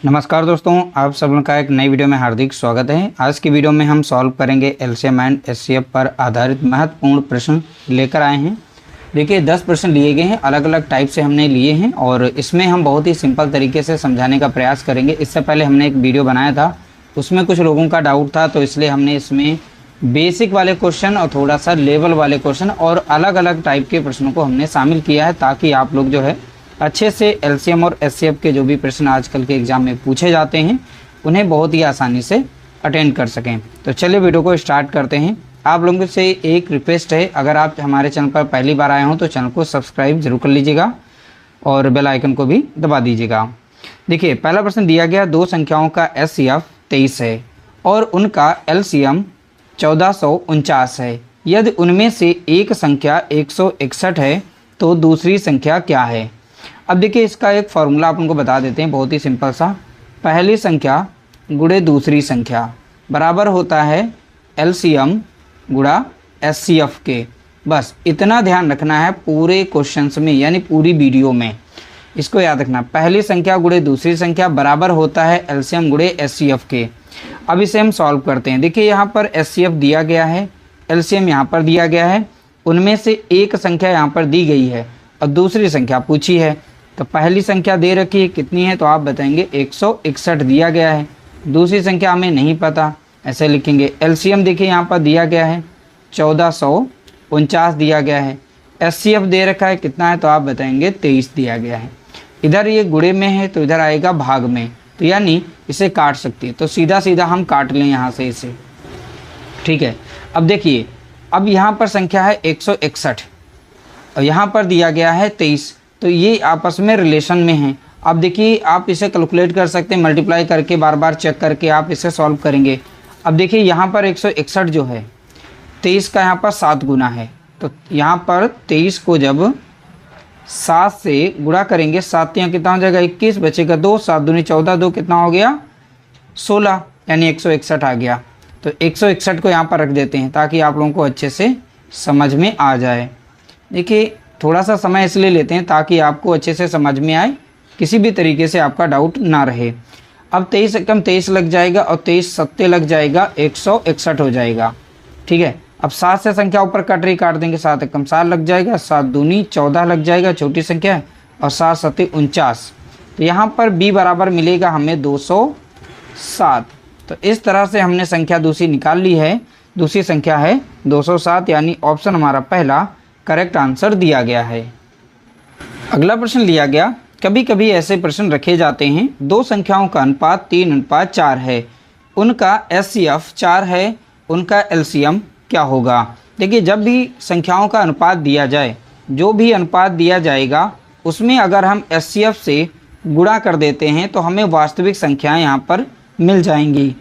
नमस्कार दोस्तों, आप सब लोगों का एक नई वीडियो में हार्दिक स्वागत है। आज की वीडियो में हम सॉल्व करेंगे एलसीएम एंड एचसीएफ पर आधारित महत्वपूर्ण प्रश्न लेकर आए हैं। देखिए 10 प्रश्न लिए गए हैं, अलग अलग टाइप से हमने लिए हैं और इसमें हम बहुत ही सिंपल तरीके से समझाने का प्रयास करेंगे। इससे पहले हमने एक वीडियो बनाया था, उसमें कुछ लोगों का डाउट था, तो इसलिए हमने इसमें बेसिक वाले क्वेश्चन और थोड़ा सा लेवल वाले क्वेश्चन और अलग अलग टाइप के प्रश्नों को हमने शामिल किया है, ताकि आप लोग जो है अच्छे से एलसीएम और एचसीएफ के जो भी प्रश्न आजकल के एग्ज़ाम में पूछे जाते हैं उन्हें बहुत ही आसानी से अटेंड कर सकें। तो चलिए वीडियो को स्टार्ट करते हैं। आप लोगों से एक रिक्वेस्ट है, अगर आप हमारे चैनल पर पहली बार आए हों तो चैनल को सब्सक्राइब जरूर कर लीजिएगा और बेल आइकन को भी दबा दीजिएगा। देखिए पहला प्रश्न दिया गया, दो संख्याओं का एचसीएफ 23 है और उनका एलसीएम 1449 है। यदि उनमें से एक संख्या 161 है तो दूसरी संख्या क्या है? अब देखिए इसका एक फार्मूला आप उनको बता देते हैं, बहुत ही सिंपल सा। पहली संख्या गुणे दूसरी संख्या बराबर होता है एलसीएम गुणा एचसीएफ के। बस इतना ध्यान रखना है पूरे क्वेश्चंस में, यानी पूरी वीडियो में इसको याद रखना। पहली संख्या गुणे दूसरी संख्या बराबर होता है एलसीएम गुणे एचसीएफ के। अब इसे हम सॉल्व करते हैं। देखिए यहाँ पर एचसीएफ दिया गया है, एलसीएम यहाँ पर दिया गया है, उनमें से एक संख्या यहाँ पर दी गई है और दूसरी संख्या पूछी है। तो पहली संख्या दे रखी है, कितनी है तो आप बताएंगे 161 दिया गया है। दूसरी संख्या हमें नहीं पता, ऐसे लिखेंगे। एलसीएम देखिए यहाँ पर दिया गया है 1449 दिया गया है। एचसीएफ दे रखा है कितना है तो आप बताएंगे 23 दिया गया है। इधर ये गुणे में है तो इधर आएगा भाग में, तो यानी इसे काट सकती है, तो सीधा सीधा हम काट लें यहाँ से इसे। ठीक है, अब देखिए अब यहाँ पर संख्या है 161 और यहाँ पर दिया गया है 23, तो ये आपस में रिलेशन में हैं। अब देखिए आप इसे कैलकुलेट कर सकते हैं, मल्टीप्लाई करके बार बार चेक करके आप इसे सॉल्व करेंगे। अब देखिए यहाँ पर 161 जो है 23 का यहाँ पर 7 गुना है, तो यहाँ पर 23 को जब 7 से गुणा करेंगे, 7 यहाँ कितना हो जाएगा 21, बचेगा 2, 7 दूनी 14, 2 कितना हो गया 16, यानी 161 आ गया। तो 161 को यहाँ पर रख देते हैं ताकि आप लोगों को अच्छे से समझ में आ जाए। देखिए थोड़ा सा समय इसलिए लेते हैं ताकि आपको अच्छे से समझ में आए, किसी भी तरीके से आपका डाउट ना रहे। अब 23 एकम 23 लग जाएगा और 23 सत्ते लग जाएगा, 161 हो जाएगा। ठीक है, अब 7 से संख्या ऊपर कट रही, काट देंगे, 7 एकम 7 लग जाएगा, 7 दूनी 14 लग जाएगा, छोटी संख्या है, और 7 सत्ते 49। तो यहाँ पर b बराबर मिलेगा हमें 207। तो इस तरह से हमने संख्या दूसरी निकाल ली है। दूसरी संख्या है 207, यानी ऑप्शन हमारा पहला करेक्ट आंसर दिया गया है। अगला प्रश्न लिया गया, कभी कभी ऐसे प्रश्न रखे जाते हैं, दो संख्याओं का अनुपात 3:4 है, उनका एचसीएफ 4 है, उनका एलसीएम क्या होगा? देखिए जब भी संख्याओं का अनुपात दिया जाए, जो भी अनुपात दिया जाएगा उसमें अगर हम एचसीएफ से गुणा कर देते हैं तो हमें वास्तविक संख्याएं यहाँ पर मिल जाएंगी।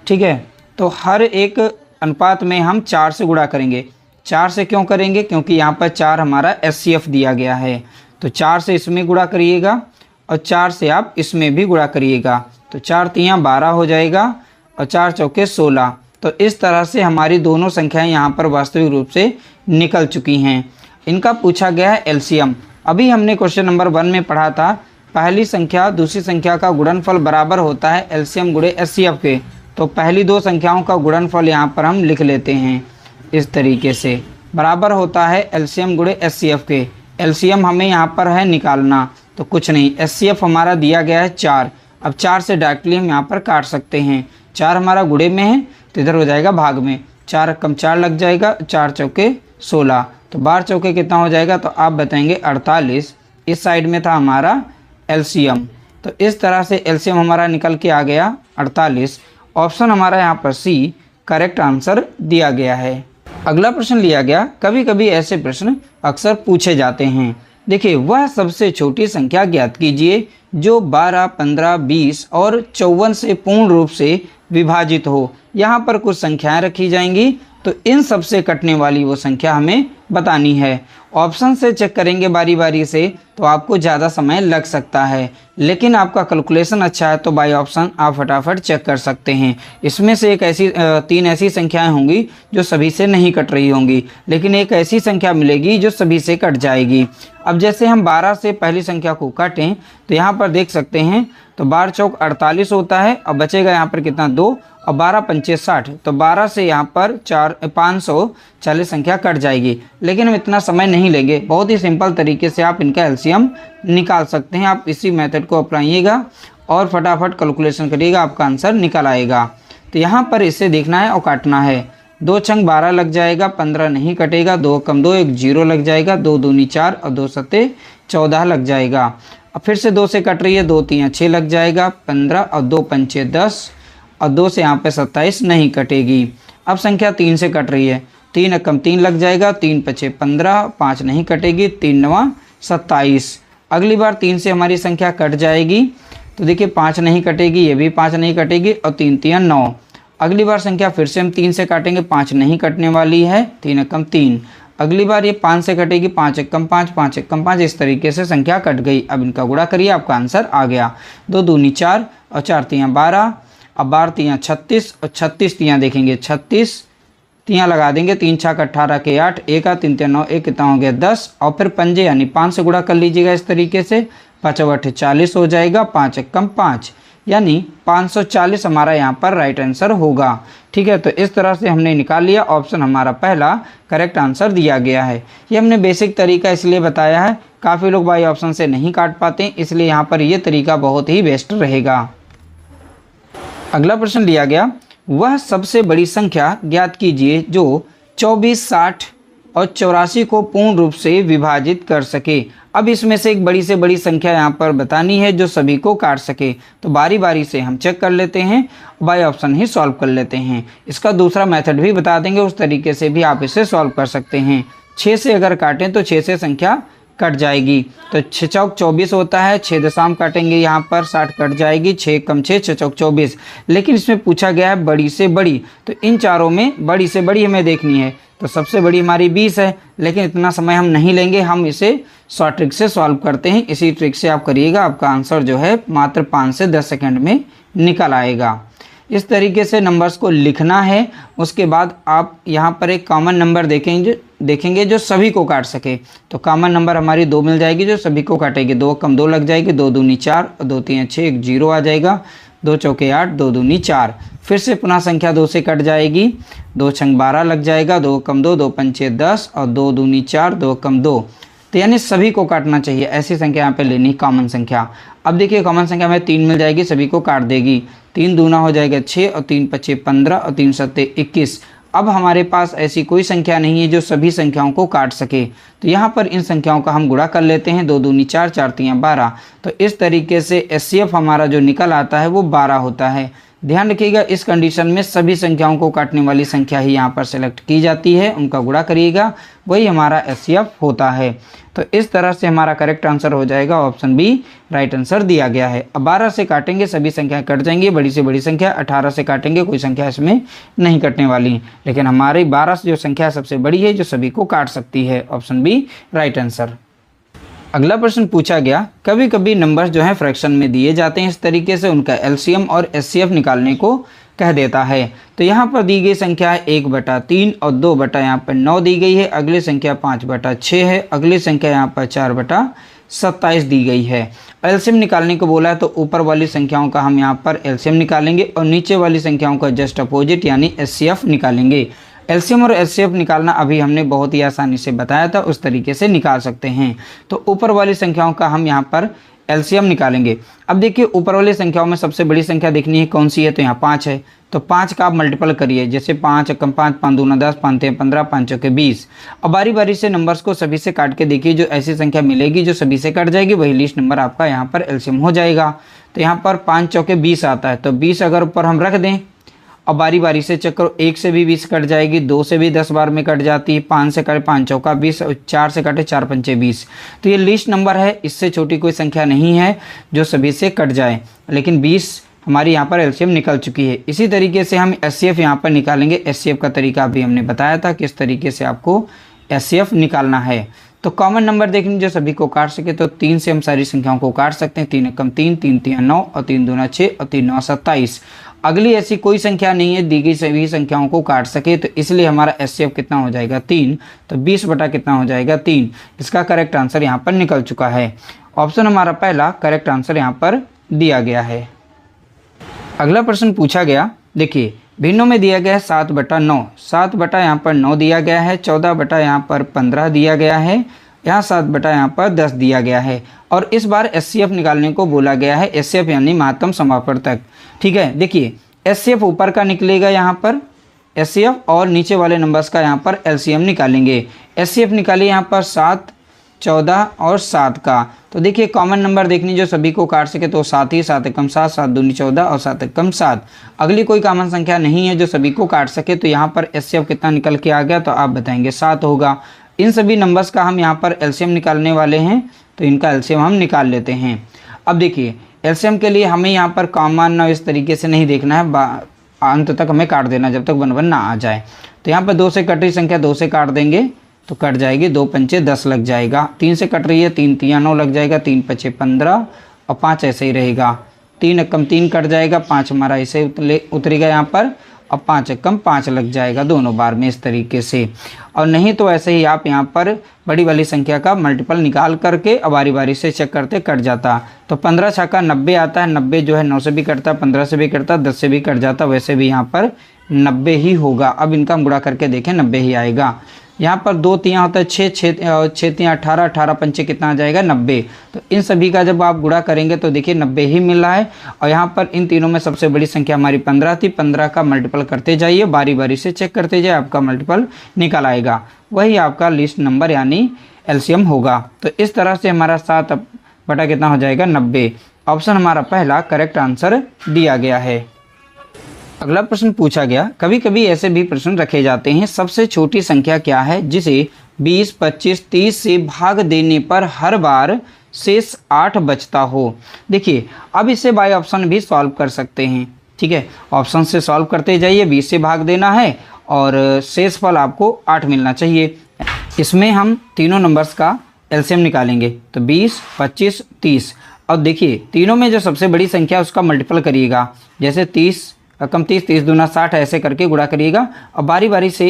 ठीक है, तो हर एक अनुपात में हम 4 से गुणा करेंगे। 4 से क्यों करेंगे? क्योंकि यहाँ पर 4 हमारा एचसीएफ दिया गया है, तो 4 से इसमें गुणा करिएगा और 4 से आप इसमें भी गुणा करिएगा, तो 4 तियाँ 12 हो जाएगा और 4 चौके 16। तो इस तरह से हमारी दोनों संख्याएं यहाँ पर वास्तविक रूप से निकल चुकी हैं। इनका पूछा गया है एलसीएम। अभी हमने क्वेश्चन नंबर 1 में पढ़ा था, पहली संख्या दूसरी संख्या का गुणनफल बराबर होता है एलसीएम गुणे एचसीएफ के। तो पहली दो संख्याओं का गुणनफल यहाँ पर हम लिख लेते हैं इस तरीके से, बराबर होता है एलसीएम गुणे एचसीएफ के। एलसीएम हमें यहाँ पर है निकालना, तो कुछ नहीं, एचसीएफ हमारा दिया गया है 4। अब 4 से डायरेक्टली हम यहाँ पर काट सकते हैं। 4 हमारा गुणे में है तो इधर हो जाएगा भाग में, 4 कम 4 लग जाएगा, 4 चौके 16, तो 12 चौके कितना हो जाएगा तो आप बताएंगे 48। इस साइड में था हमारा एलसीएम, तो इस तरह से एलसीएम हमारा निकल के आ गया 48। ऑप्शन हमारा यहाँ पर सी करेक्ट आंसर दिया गया है। अगला प्रश्न लिया गया, कभी कभी ऐसे प्रश्न अक्सर पूछे जाते हैं। देखिए वह सबसे छोटी संख्या ज्ञात कीजिए जो 12, 15, 20 और 54 से पूर्ण रूप से विभाजित हो। यहाँ पर कुछ संख्याएं रखी जाएंगी, तो इन सब से कटने वाली वो संख्या हमें बतानी है ऑप्शन से चेक करेंगे बारी बारी से तो आपको ज़्यादा समय लग सकता है, लेकिन आपका कैलकुलेशन अच्छा है तो बाय ऑप्शन आप फटाफट चेक कर सकते हैं। इसमें से एक ऐसी 3 ऐसी संख्याएं होंगी जो सभी से नहीं कट रही होंगी, लेकिन एक ऐसी संख्या मिलेगी जो सभी से कट जाएगी। अब जैसे हम 12 से पहली संख्या को काटें तो यहाँ पर देख सकते हैं, तो 12 चौक 48 होता है और बचेगा यहाँ पर कितना 2 और 12 पंचे 60, तो 12 से यहाँ पर 540 संख्या कट जाएगी। लेकिन हम इतना समय नहीं लेंगे, बहुत ही सिंपल तरीके से आप इनका एलसीएम निकाल सकते हैं। आप इसी मेथड को अपनाइएगा और फटाफट कैलकुलेशन करिएगा, आपका आंसर निकल आएगा। तो यहाँ पर इसे देखना है और काटना है। 2 छंग 12 लग जाएगा, 15 नहीं कटेगा, 2 कम 2 1 0 लग जाएगा, 2 दूनी 4 और 2 सत्ते 14 लग जाएगा। अब फिर से 2 से कट रही है, 2 3 6 लग जाएगा, 15 और 2 पंचे 10 और 2 से यहाँ पे 27 नहीं कटेगी। अब संख्या 3 से कट रही है, 3 कम 3 लग जाएगा, 3 पचे 15, 5 नहीं कटेगी, 3 9 27। अगली बार 3 से हमारी संख्या कट जाएगी, तो देखिए 5 नहीं कटेगी, ये भी 5 नहीं कटेगी और 3 3 9। अगली बार संख्या फिर से हम 3 से काटेंगे, 5 नहीं कटने वाली है, 3 कम 3। अगली बार ये 5 से कटेगी, 5 कम 5, 5 कम 5, इस तरीके से संख्या कट गई। अब इनका गुणा करिए, आपका आंसर आ गया। 2 दूनी 4 और 4 तियाँ 12, अब 12 तियाँ 36 और 36 तियाँ देखेंगे 36 तियाँ लगा देंगे, 3 छक 18 के 8, 1 3 3 9 1 कितना हो गया 10, और फिर पंजे यानी 5 से गुणा कर लीजिएगा इस तरीके से, 5 8 40 हो जाएगा, 5 कम 5 यानी 540 हमारा यहाँ पर राइट आंसर होगा। ठीक है, तो इस तरह से हमने निकाल लिया, ऑप्शन हमारा पहला करेक्ट आंसर दिया गया है। ये हमने बेसिक तरीका इसलिए बताया है, काफ़ी लोग बाई ऑप्शन से नहीं काट पाते, इसलिए यहाँ पर ये तरीका बहुत ही बेस्ट रहेगा। अगला प्रश्न लिया गया, वह सबसे बड़ी संख्या ज्ञात कीजिए जो 24, 60 और 84 को पूर्ण रूप से विभाजित कर सके। अब इसमें से एक बड़ी से बड़ी संख्या यहाँ पर बतानी है जो सभी को काट सके। तो बारी बारी से हम चेक कर लेते हैं, बाय ऑप्शन ही सॉल्व कर लेते हैं। इसका दूसरा मेथड भी बता देंगे, उस तरीके से भी आप इसे सॉल्व कर सकते हैं। 6 से अगर काटें तो 6 से संख्या कट जाएगी, तो 6 चौक 24 होता है, 6 दशाम काटेंगे यहाँ पर 60 कट जाएगी, 6 कम 6 6 चौक 24। लेकिन इसमें पूछा गया है बड़ी से बड़ी, तो इन चारों में बड़ी से बड़ी हमें देखनी है। तो सबसे बड़ी हमारी 20 है, लेकिन इतना समय हम नहीं लेंगे, हम इसे शॉर्ट ट्रिक से सॉल्व करते हैं। इसी ट्रिक से आप करिएगा, आपका आंसर जो है मात्र 5 से 10 सेकंड में निकल आएगा। इस तरीके से नंबर्स को लिखना है। उसके बाद आप यहाँ पर एक कॉमन नंबर देखेंगे जो सभी को काट सके। तो कॉमन नंबर हमारी 2 मिल जाएगी जो सभी को काटेगी, 2 कम 2 लग जाएगी, 2 दूनी 4 और 2 3 6 1 0 आ जाएगा, 2 चौके 8, 2 दूनी 4। फिर से पुनः संख्या 2 से कट जाएगी, 2 छंग 12 लग जाएगा, 2 कम 2, 2 पंचे 10 और 2 दूनी 4, 2 कम 2। तो यानी सभी को काटना चाहिए, ऐसी संख्या यहाँ पे लेनी कॉमन संख्या। अब देखिए कॉमन संख्या में 3 मिल जाएगी, सभी को काट देगी। 3 दूना हो जाएगा 6 और 3 पचे 15 और 3 सत्ते 21। अब हमारे पास ऐसी कोई संख्या नहीं है जो सभी संख्याओं को काट सके, तो यहाँ पर इन संख्याओं का हम गुणा कर लेते हैं। 2 दूनी 4, 4 तियाँ 12। तो इस तरीके से एचसीएफ हमारा जो निकल आता है वो 12 होता है। ध्यान रखिएगा, इस कंडीशन में सभी संख्याओं को काटने वाली संख्या ही यहाँ पर सेलेक्ट की जाती है, उनका गुणा करिएगा, वही हमारा एचसीएफ होता है। तो इस तरह से हमारा करेक्ट आंसर हो जाएगा, ऑप्शन बी राइट आंसर दिया गया है। अब 12 से काटेंगे सभी संख्याएं कट जाएंगी, बड़ी से बड़ी संख्या। 18 से काटेंगे कोई संख्या इसमें नहीं कटने वाली, लेकिन हमारी 12 से जो संख्या सबसे बड़ी है जो सभी को काट सकती है, ऑप्शन बी राइट आंसर। अगला प्रश्न पूछा गया, कभी कभी नंबर्स जो हैं फ्रैक्शन में दिए जाते हैं, इस तरीके से उनका एलसीएम और एचसीएफ निकालने को कह देता है। तो यहाँ पर दी गई संख्या है 1/3 और 2 यहाँ पर 9 दी गई है। अगली संख्या 5/6 है। अगली संख्या यहाँ पर 4/27 दी गई है। एलसीएम निकालने को बोला है, तो ऊपर वाली संख्याओं का हम यहाँ पर एलसीएम निकालेंगे और नीचे वाली संख्याओं का जस्ट अपोजिट यानी एचसीएफ निकालेंगे। एलसीएम और एचसीएफ निकालना अभी हमने बहुत ही आसानी से बताया था, उस तरीके से निकाल सकते हैं। तो ऊपर वाली संख्याओं का हम यहाँ पर एलसीएम निकालेंगे। अब देखिए ऊपर वाली संख्याओं में सबसे बड़ी संख्या देखनी है कौन सी है, तो यहाँ 5 है। तो 5 का आप मल्टीपल करिए, जैसे 5 कम 5, 5 दूना 10, 5 3 15, 5 चौके 20। अब बारी बारी से नंबर्स को सभी से काट के देखिए, जो ऐसी संख्या मिलेगी जो सभी से कट जाएगी वही लिस्ट नंबर आपका यहाँ पर एलसीएम हो जाएगा। तो यहाँ पर 5 चौके 20 आता है, तो 20 अगर ऊपर हम रख दें, अब बारी बारी से चेक करो, 1 से भी 20 कट जाएगी, 2 से भी 10 बार में कट जाती है, 5 से कटे 5 चौका 20, 4 से कटे 4 पंचे 20। तो ये लिस्ट नंबर है, इससे छोटी कोई संख्या नहीं है जो सभी से कट जाए, लेकिन 20 हमारी यहाँ पर एलसीएम निकल चुकी है। इसी तरीके से हम एचसीएफ यहाँ पर निकालेंगे। एचसीएफ का तरीका भी हमने बताया था किस तरीके से आपको एचसीएफ निकालना है। तो कॉमन नंबर देखने जो सभी को काट सके, तो 3 से हम सारी संख्याओं को काट सकते हैं। 3 एकम 3, 3 तिया 9 और 3 दूना 6 और 3 9 27। अगली ऐसी कोई संख्या नहीं है दी गई सभी संख्याओं को काट सके, तो इसलिए हमारा एचसीएफ कितना हो जाएगा 3। तो 20 बटा कितना हो जाएगा 3। इसका करेक्ट आंसर यहाँ पर निकल चुका है। ऑप्शन हमारा पहला करेक्ट आंसर यहाँ पर दिया गया है। अगला प्रश्न पूछा गया, देखिए भिन्नों में दिया गया है 7 बटा 9। 7 बटा यहाँ पर 9 दिया गया है, 14 बटा यहाँ पर 15 दिया गया है, यहाँ 7 बटा यहाँ पर 10 दिया गया है। और इस बार एचसीएफ निकालने को बोला गया है, एचसीएफ यानी महत्तम समापवर्तक। ठीक है, देखिए एचसीएफ ऊपर का निकलेगा यहाँ पर एचसीएफ, और नीचे वाले नंबर्स का यहाँ पर एलसीएम निकालेंगे। एचसीएफ निकालिए यहाँ पर 7, 14 और 7 का। तो देखिए कॉमन नंबर देखनी जो सभी को काट सके, तो 7 ही, 7 एकम 7, 7 दूनी 14 और 7 एकम 7। अगली कोई कॉमन संख्या नहीं है जो सभी को काट सके, तो यहाँ पर एचसीएफ कितना निकल के आ गया, तो आप बताएंगे 7 होगा। इन सभी नंबर्स का हम यहाँ पर एलसीएम निकालने वाले हैं, तो इनका एलसीएम हम निकाल लेते हैं। अब देखिए एलसीएम के लिए हमें यहाँ पर कॉमन इस तरीके से नहीं देखना है, अंत तक हमें काट देना जब तक 1 1 ना आ जाए। तो यहाँ पर 2 से कट रही संख्या 2 से काट देंगे तो कट जाएगी, 2 पंचे 10 लग जाएगा। 3 से कट रही है, 3 तिया 9 लग जाएगा, 3 पचे 15 और 5 ऐसे ही रहेगा। 3 एकम 3 कट जाएगा, 5 हमारा ऐसे उतरेगा यहाँ पर, और 5 एकम 5 लग जाएगा दोनों बार में इस तरीके से। और नहीं तो ऐसे ही आप यहाँ पर बड़ी वाली संख्या का मल्टीपल निकाल करके अब बारी बारी से चेक करते कट जाता। तो 15 छक्का 90 आता है, 90 जो है 9 से भी कटता, 15 से भी कटता, 10 से भी कट जाता, वैसे भी यहाँ पर 90 ही होगा। अब इनका गुणा करके देखें 90 ही आएगा। यहाँ पर 2 तिया होता है 6, 6 तिया 18, 18 पंचे कितना आ जाएगा 90। तो इन सभी का जब आप गुणा करेंगे तो देखिए 90 ही मिल रहा है। और यहाँ पर इन तीनों में सबसे बड़ी संख्या हमारी 15 थी, 15 का मल्टीपल करते जाइए, बारी बारी से चेक करते जाइए, आपका मल्टीपल निकल आएगा, वही आपका लिस्ट नंबर यानी एलसीएम होगा। तो इस तरह से हमारा 7 बटा कितना हो जाएगा 90। ऑप्शन हमारा पहला करेक्ट आंसर दिया गया है। अगला प्रश्न पूछा गया, कभी कभी ऐसे भी प्रश्न रखे जाते हैं, सबसे छोटी संख्या क्या है जिसे 20, 25, 30 से भाग देने पर हर बार शेष 8 बचता हो। देखिए अब इसे बाय ऑप्शन भी सॉल्व कर सकते हैं। ठीक है, ऑप्शन से सॉल्व करते जाइए, 20 से भाग देना है और शेष फल आपको 8 मिलना चाहिए। इसमें हम तीनों नंबर्स का एलसीएम निकालेंगे, तो 20, 25, 30। अब देखिए तीनों में जो सबसे बड़ी संख्या उसका मल्टीपल करिएगा, जैसे 30 कम 30, 30 दूना 60 ऐसे करके गुणा करिएगा और बारी बारी से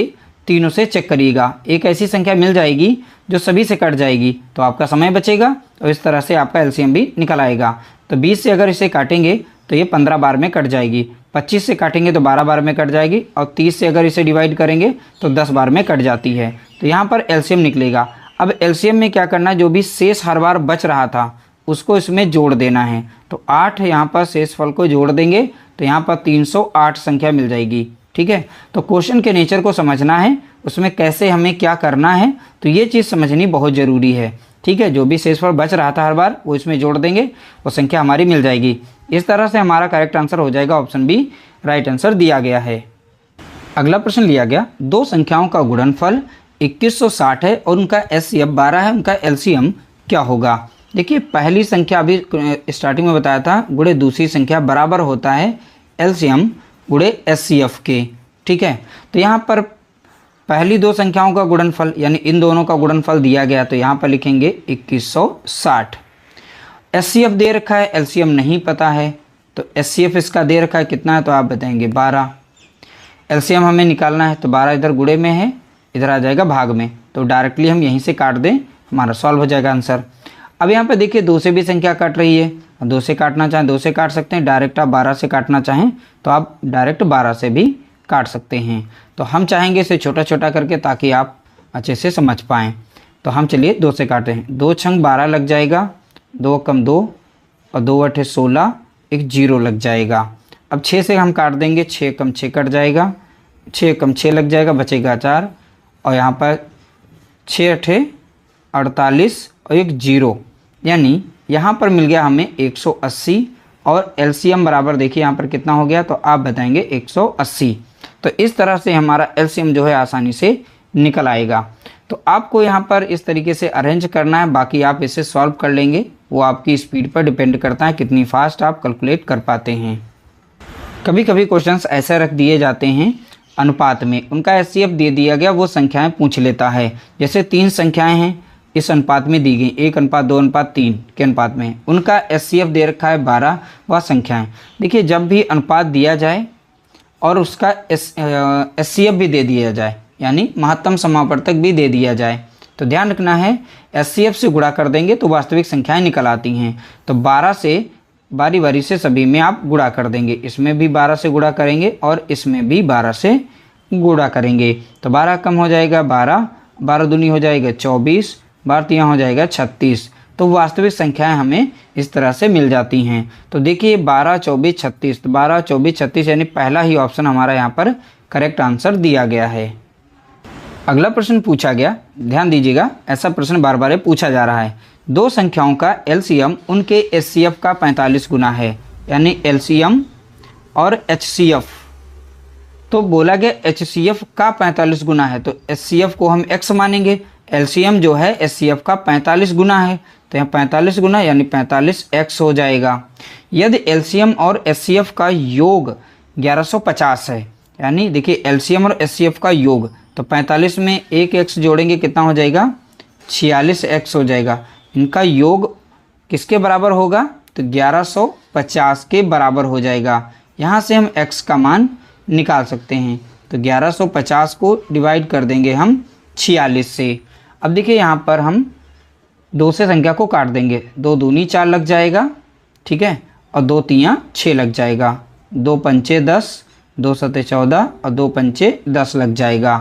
तीनों से चेक करिएगा। एक ऐसी संख्या मिल जाएगी जो सभी से कट जाएगी, तो आपका समय बचेगा और इस तरह से आपका एलसीएम भी निकल आएगा। तो 20 से अगर इसे काटेंगे तो ये 15 बार में कट जाएगी, 25 से काटेंगे तो 12 बार में कट जाएगी, और 30 से अगर इसे डिवाइड करेंगे तो 10 बार में कट जाती है। तो यहाँ पर एलसीएम निकलेगा। अब एलसीएम में क्या करना है, जो भी शेष हर बार बच रहा था उसको इसमें जोड़ देना है। तो 8 यहाँ पर शेष फल को जोड़ देंगे तो यहाँ पर 308 संख्या मिल जाएगी। ठीक है, तो क्वेश्चन के नेचर को समझना है, उसमें कैसे हमें क्या करना है, तो ये चीज़ समझनी बहुत ज़रूरी है। ठीक है, जो भी शेषफल बच रहा था हर बार वो इसमें जोड़ देंगे, वो संख्या हमारी मिल जाएगी। इस तरह से हमारा करेक्ट आंसर हो जाएगा, ऑप्शन बी राइट आंसर दिया गया है। अगला प्रश्न लिया गया, दो संख्याओं का गुणनफल 2160 है और उनका एचसीएफ 12 है, उनका एलसीएम क्या होगा। देखिए पहली संख्या अभी स्टार्टिंग में बताया था, गुणे दूसरी संख्या बराबर होता है एलसीएम गुणे एचसीएफ के। ठीक है, तो यहाँ पर पहली दो संख्याओं का गुणनफल यानी इन दोनों का गुणनफल दिया गया, तो यहाँ पर लिखेंगे 2160। एचसीएफ दे रखा है, एलसीएम नहीं पता है, तो एचसीएफ इसका दे रखा है कितना है, तो आप बताएंगे 12। एलसीएम हमें निकालना है, तो 12 इधर गुणे में है, इधर आ जाएगा भाग में, तो डायरेक्टली हम यहीं से काट दें, हमारा सॉल्व हो जाएगा आंसर। अब यहाँ पे देखिए 2 से भी संख्या कट रही है, 2 से काटना चाहें 2 से काट सकते हैं, डायरेक्ट आप 12 से काटना चाहें तो आप डायरेक्ट 12 से भी काट सकते हैं। तो हम चाहेंगे इसे छोटा छोटा करके ताकि आप अच्छे से समझ पाएँ। तो हम चलिए 2 से काटे हैं, 2 छंग 12 लग जाएगा, 2 कम 2 और 2 अठे 16, एक 0 लग जाएगा। अब 6 से हम काट देंगे, 6 कम 6 कट जाएगा, 6 कम 6 लग जाएगा, बचेगा 4, और यहाँ पर 6 अठे 48 और एक 0, यानी यहाँ पर मिल गया हमें 180। और एलसीएम बराबर देखिए यहाँ पर कितना हो गया, तो आप बताएंगे 180। तो इस तरह से हमारा एलसीएम जो है आसानी से निकल आएगा। तो आपको यहाँ पर इस तरीके से अरेंज करना है, बाकी आप इसे सॉल्व कर लेंगे, वो आपकी स्पीड पर डिपेंड करता है कितनी फास्ट आप कैलकुलेट कर पाते हैं। कभी कभी क्वेश्चंस ऐसे रख दिए जाते हैं अनुपात में, उनका एचसीएफ दे दिया गया, वो संख्याएं पूछ लेता है। जैसे 3 संख्याएं हैं इस अनुपात में दी गई 1:2:3 के अनुपात में, उनका HCF दे रखा है 12, वह संख्याएं। देखिए जब भी अनुपात दिया जाए और उसका HCF भी दे दिया जाए, यानी महत्तम समापवर्तक भी दे दिया जाए, तो ध्यान रखना है HCF से गुणा कर देंगे तो वास्तविक संख्याएं निकल आती हैं। तो 12 से बारी बारी से सभी में आप गुणा कर देंगे, इसमें भी 12 से गुणा करेंगे और इसमें भी 12 से गुणा करेंगे। तो 12 कम हो जाएगा 12, 12 दूनी हो जाएगा 24, 12 तियां हो जाएगा 36। तो वास्तविक संख्याएं हमें इस तरह से मिल जाती हैं। तो देखिए 12, 24, 36, तो 12, 24, 36 यानी पहला ही ऑप्शन हमारा यहाँ पर करेक्ट आंसर दिया गया है। अगला प्रश्न पूछा गया, ध्यान दीजिएगा, ऐसा प्रश्न बार बार पूछा जा रहा है। दो संख्याओं का LCM उनके HCF का 45 गुना है, यानी LCM और HCF। तो बोला गया HCF का 45 गुना है, तो HCF को हम x मानेंगे, LCM जो है HCF का 45 गुना है, तो यहाँ 45 गुना यानी 45x हो जाएगा। यदि LCM और HCF का योग 1150 है, यानी देखिए LCM और HCF का योग, तो 45 में एक x जोड़ेंगे कितना हो जाएगा, 46x हो जाएगा। इनका योग किसके बराबर होगा, तो 1150 के बराबर हो जाएगा। यहाँ से हम x का मान निकाल सकते हैं, तो 1150 को डिवाइड कर देंगे हम 46 से। अब देखिए यहाँ पर हम 2 से संख्या को काट देंगे, 2 दूनी 4 लग जाएगा, ठीक है, और 2 तियां 6 लग जाएगा, 2 पंचे 10, 2 सते 14 और 2 पंचे 10 लग जाएगा।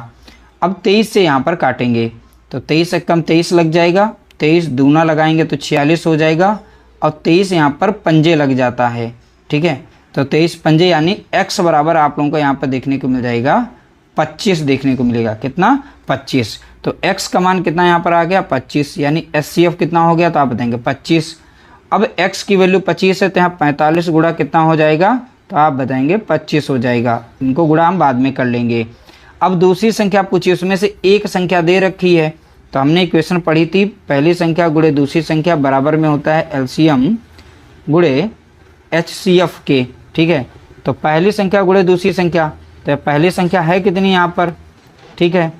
अब 23 से यहाँ पर काटेंगे, तो 23 से कम 23 लग जाएगा, 23 दूना लगाएंगे तो 46 हो जाएगा, और 23 यहाँ पर पंजे लग जाता है, ठीक है, तो 23 पंजे यानी x बराबर आप लोगों को यहाँ पर देखने को मिल जाएगा 25 देखने को मिलेगा, कितना 25। तो x का मान कितना यहाँ पर आ गया 25, यानी HCF कितना हो गया, तो आप बताएंगे 25। अब x की वैल्यू 25 है, तो यहाँ 45 गुणा कितना हो जाएगा, तो आप बताएंगे 25 हो जाएगा। इनको गुणा हम बाद में कर लेंगे। अब दूसरी संख्या पूछी, उसमें से एक संख्या दे रखी है, तो हमने इक्वेशन पढ़ी थी, पहली संख्या गुणे दूसरी संख्या बराबर में होता है LCM गुणे HCF के, ठीक है। तो पहली संख्या गुणे दूसरी संख्या, तो पहली संख्या है कितनी यहाँ पर, ठीक है,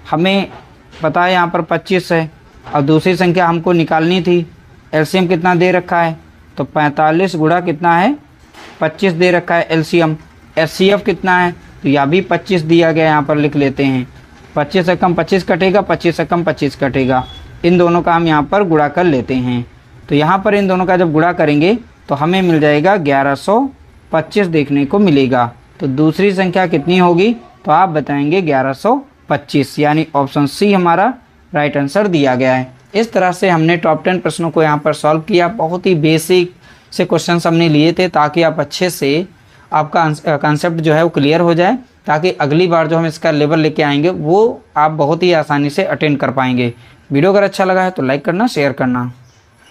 हमें पता है यहाँ पर 25 है, और दूसरी संख्या हमको निकालनी थी, LCM कितना दे रखा है, तो 45 गुणा कितना है 25 दे रखा है LCM। HCF कितना है, तो यह भी 25 दिया गया, यहाँ पर लिख लेते हैं। 25 से कम 25 कटेगा, 25 से कम 25 कटेगा, इन दोनों का हम यहाँ पर गुणा कर लेते हैं। तो यहाँ पर इन दोनों का जब गुणा करेंगे तो हमें मिल जाएगा 1125 देखने को मिलेगा। तो दूसरी संख्या कितनी होगी, तो आप बताएंगे 1125, यानी ऑप्शन सी हमारा राइट आंसर दिया गया है। इस तरह से हमने टॉप 10 प्रश्नों को यहाँ पर सॉल्व किया। बहुत ही बेसिक से क्वेश्चन हमने लिए थे, ताकि आप अच्छे से आपका कॉन्सेप्ट जो है वो क्लियर हो जाए, ताकि अगली बार जो हम इसका लेवल लेके आएंगे वो आप बहुत ही आसानी से अटेंड कर पाएंगे। वीडियो अगर अच्छा लगा है तो लाइक करना, शेयर करना।